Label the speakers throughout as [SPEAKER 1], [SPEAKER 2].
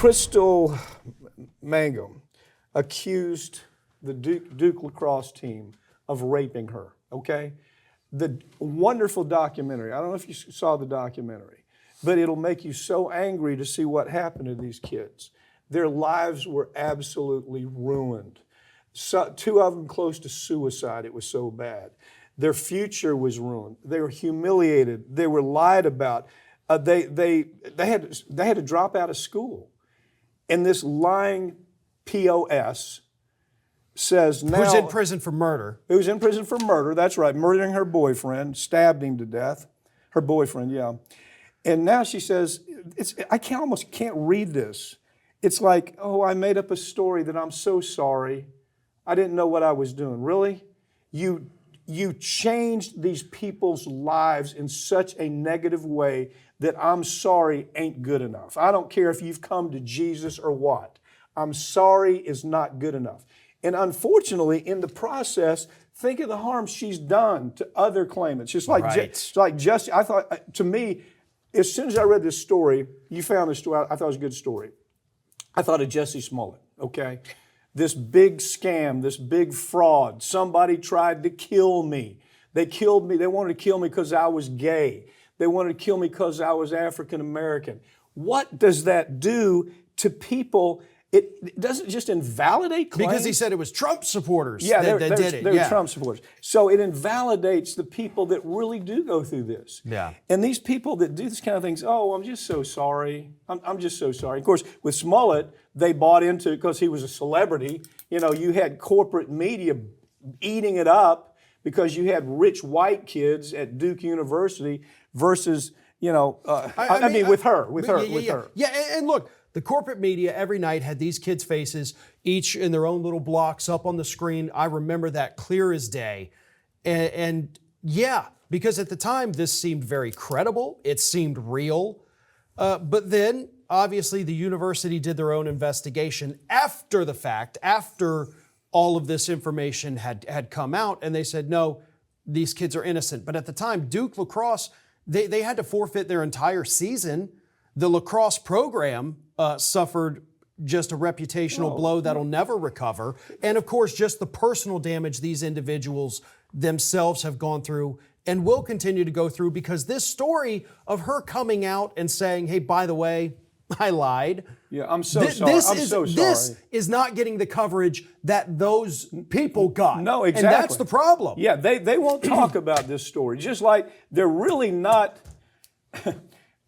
[SPEAKER 1] Crystal Mangum accused the Duke lacrosse team of raping her, okay? The wonderful documentary, I don't know if you saw the documentary, but it'll make you so angry to see what happened to these kids. Their lives were absolutely ruined. So, two of them close to suicide, it was so bad. Their future was ruined. They were humiliated. They were lied about. They had to drop out of school. And this lying POS says now...
[SPEAKER 2] Who's in prison for murder.
[SPEAKER 1] Who's in prison for murder, that's right, murdering her boyfriend, stabbed him to death. Her boyfriend, yeah. And now she says, I almost can't read this. It's like, oh, I made up a story that I'm so sorry. I didn't know what I was doing. Really? You changed these people's lives in such a negative way that I'm sorry ain't good enough. I don't care if you've come to Jesus or what. I'm sorry is not good enough. And unfortunately, in the process, think of the harm she's done to other claimants. Just like,
[SPEAKER 2] Right.
[SPEAKER 1] Jesse, I thought, to me, as soon as I read this story, you found this story, I thought it was a good story. I thought of Jussie Smollett, okay? This big scam, this big fraud. Somebody tried to kill me. They killed me. They wanted to kill me because I was gay. They wanted to kill me because I was African American. What does that do to people? It doesn't just invalidate claims.
[SPEAKER 2] Because he said it was Trump supporters
[SPEAKER 1] that
[SPEAKER 2] did it.
[SPEAKER 1] They were Trump supporters. So it invalidates the people that really do go through this.
[SPEAKER 2] Yeah.
[SPEAKER 1] And these people that do this kind of things, oh, I'm just so sorry. I'm just so sorry. Of course, with Smollett, they bought into it because he was a celebrity. You know, you had corporate media eating it up because you had rich white kids at Duke University versus, you know, with her.
[SPEAKER 2] Yeah, and look, the corporate media every night had these kids' faces, each in their own little blocks up on the screen. I remember that clear as day. And yeah, because at the time this seemed very credible. It seemed real. But then, obviously, the university did their own investigation after the fact, after all of this information had come out, and they said, no, these kids are innocent. But at the time, Duke lacrosse, they had to forfeit their entire season. The lacrosse program suffered just a reputational blow that'll never recover. And of course, just the personal damage these individuals themselves have gone through and will continue to go through, because this story of her coming out and saying, hey, by the way, I lied.
[SPEAKER 1] Yeah, I'm so sorry.
[SPEAKER 2] This is not getting the coverage that those people got.
[SPEAKER 1] No, exactly.
[SPEAKER 2] And that's the problem.
[SPEAKER 1] Yeah, they won't talk about this story. Just like they're really not...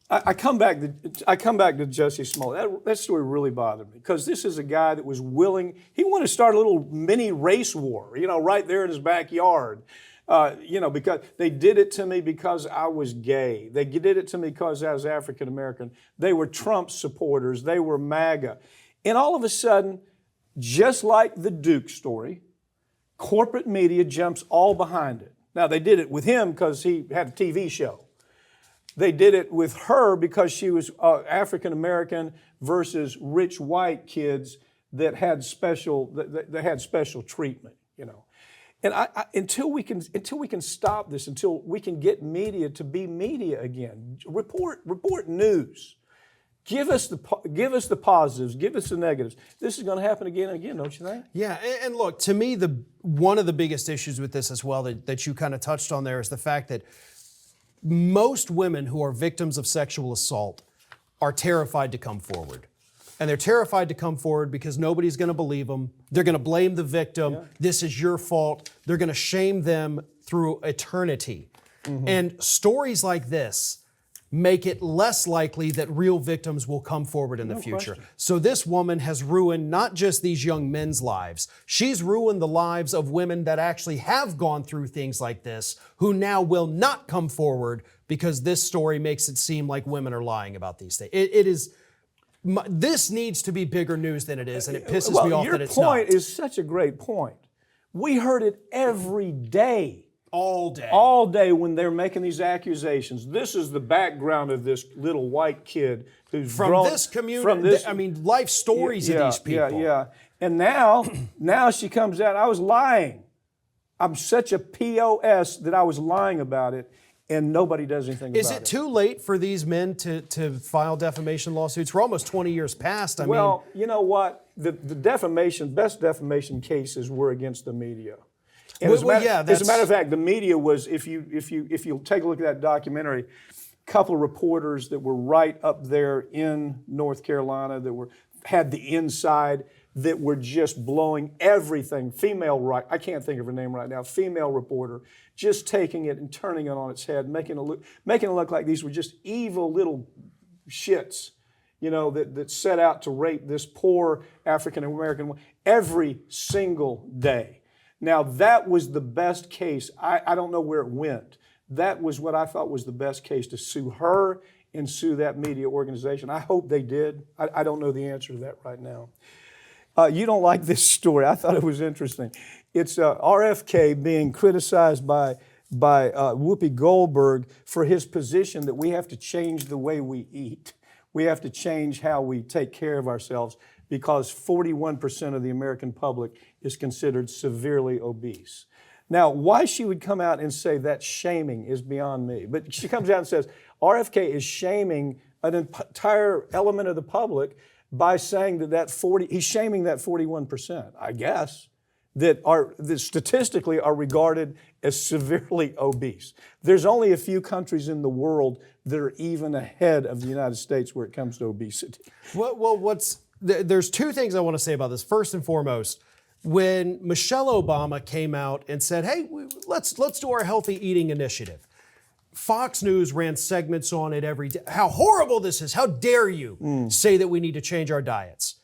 [SPEAKER 1] I come back to Jussie Smollett. That story really bothered me, because this is a guy that was willing. He wanted to start a little mini race war, you know, right there in his backyard. Because they did it to me because I was gay. They did it to me because I was African American. They were Trump supporters. They were MAGA. And all of a sudden, just like the Duke story, corporate media jumps all behind it. Now, they did it with him because he had a TV show. They did it with her because she was African American versus rich white kids that had special treatment, you know. And until we can stop this, until we can get media to be media again, report news. Give us the positives, give us the negatives. This is going to happen again and again, don't you think?
[SPEAKER 2] Yeah, and look, to me, one of the biggest issues with this as well that you kind of touched on there is the fact that most women who are victims of sexual assault are terrified to come forward. And they're terrified to come forward because nobody's going to believe them. They're going to blame the victim. Yeah. This is your fault. They're going to shame them through eternity. Mm-hmm. And stories like this make it less likely that real victims will come forward in the future.
[SPEAKER 1] Question.
[SPEAKER 2] So this woman has ruined not just these young men's lives, she's ruined the lives of women that actually have gone through things like this, who now will not come forward because this story makes it seem like women are lying about these things. This needs to be bigger news than it is, and it pisses me off that it's not.
[SPEAKER 1] Your point is such a great point. We heard it every day.
[SPEAKER 2] All day
[SPEAKER 1] when they're making these accusations. This is the background of this little white kid who's
[SPEAKER 2] from this community. Life stories of these people.
[SPEAKER 1] Yeah. And now she comes out. I was lying. I'm such a POS that I was lying about it. and nobody does anything about it.
[SPEAKER 2] Is it too late for these men to file defamation lawsuits? We're almost 20 years past. I mean,
[SPEAKER 1] Well, you know what? The best defamation cases were against the media. And as a matter of fact, the media was, if you take a look at that documentary, a couple of reporters that were right up there in North Carolina that had the inside, that were just blowing everything. I can't think of her name right now, female reporter, just taking it and turning it on its head, making it look like these were just evil little shits, you know, that set out to rape this poor African American woman every single day. Now, that was the best case. I don't know where it went. That was what I thought was the best case, to sue her and sue that media organization. I hope they did. I don't know the answer to that right now. You don't like this story. I thought it was interesting. It's RFK being criticized by Whoopi Goldberg for his position that we have to change the way we eat. We have to change how we take care of ourselves because 41% of the American public is considered severely obese. Now, why she would come out and say that shaming is beyond me. But she comes out and says RFK is shaming an entire element of the public by saying he's shaming that 41%, I guess, that statistically are regarded as severely obese. There's only a few countries in the world that are even ahead of the United States where it comes to obesity.
[SPEAKER 2] There's two things I want to say about this. First and foremost, when Michelle Obama came out and said, hey, let's do our healthy eating initiative, Fox News ran segments on it every day. How horrible this is. How dare you say that we need to change our diets?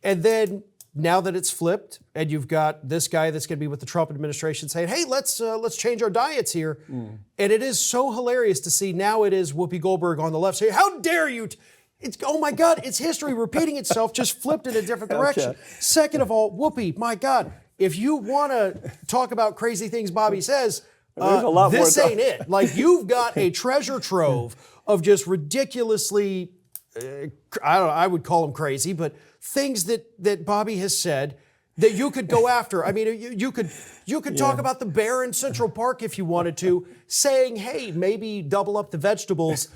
[SPEAKER 2] And then now that it's flipped and you've got this guy that's going to be with the Trump administration saying, hey, let's change our diets here. And it is so hilarious to see now it is Whoopi Goldberg on the left saying, how dare you? Oh my God, it's history repeating itself, just flipped in a different direction. Okay. Second of all, Whoopi, my God, if you want to talk about crazy things Bobby says, this ain't it. Like, you've got a treasure trove of just ridiculously, I would call them crazy, but things that Bobby has said that you could go after. I mean, you could talk about the bear in Central Park if you wanted to, saying, hey, maybe double up the vegetables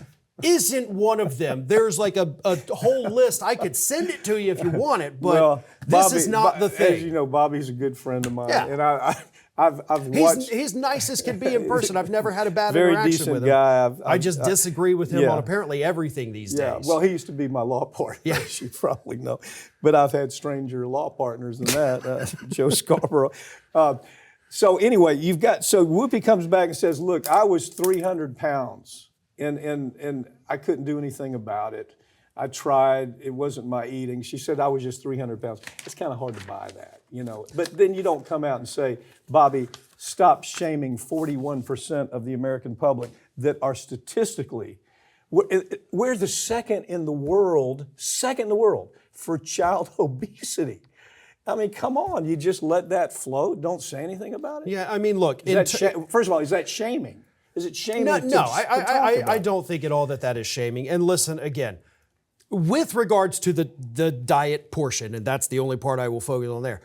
[SPEAKER 2] isn't one of them. There's like a whole list. I could send it to you if you want it, but this is not the thing.
[SPEAKER 1] As you know, Bobby's a good friend of mine, and I've watched.
[SPEAKER 2] He's nice as can be in person. I've never had a bad interaction with him.
[SPEAKER 1] Guy.
[SPEAKER 2] I just disagree with him on apparently everything these days.
[SPEAKER 1] Well, he used to be my law partner, as you probably know. But I've had stranger law partners than that, Joe Scarborough. So anyway, so Whoopi comes back and says, look, I was 300 pounds and I couldn't do anything about it. I tried, it wasn't my eating. She said I was just 300 pounds. It's kind of hard to buy that, you know. But then you don't come out and say, Bobby, stop shaming 41% of the American public that are statistically, we're the second in the world for child obesity. I mean, come on, you just let that float, don't say anything about it?
[SPEAKER 2] Yeah, I mean, look.
[SPEAKER 1] First of all, is that shaming? Is it shaming?
[SPEAKER 2] I don't think at all that is shaming. And listen, again, with regards to the diet portion, and that's the only part I will focus on there,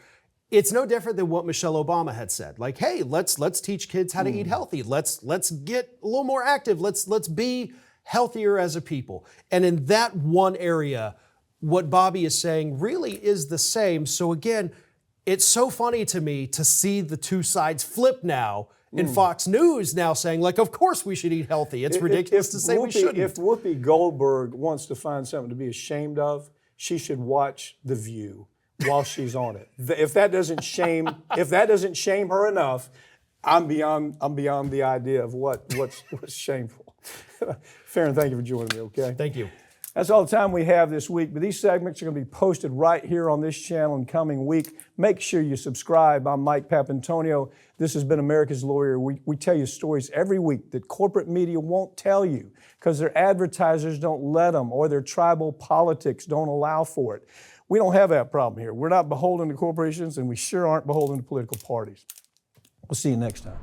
[SPEAKER 2] it's no different than what Michelle Obama had said. Like, hey, let's teach kids how to eat healthy. Let's get a little more active. Let's be healthier as a people. And in that one area, what Bobby is saying really is the same. So again, it's so funny to me to see the two sides flip now. In Fox News now saying, like, of course we should eat healthy. It's ridiculous to say we shouldn't.
[SPEAKER 1] If Whoopi Goldberg wants to find something to be ashamed of, she should watch The View while she's on it. If that doesn't shame her enough, I'm beyond the idea of what's shameful. Farron, thank you for joining me, okay?
[SPEAKER 2] Thank you.
[SPEAKER 1] That's all the time we have this week, but these segments are going to be posted right here on this channel in coming week. Make sure you subscribe. I'm Mike Papantonio. This has been America's Lawyer. We tell you stories every week that corporate media won't tell you because their advertisers don't let them or their tribal politics don't allow for it. We don't have that problem here. We're not beholden to corporations, and we sure aren't beholden to political parties. We'll see you next time.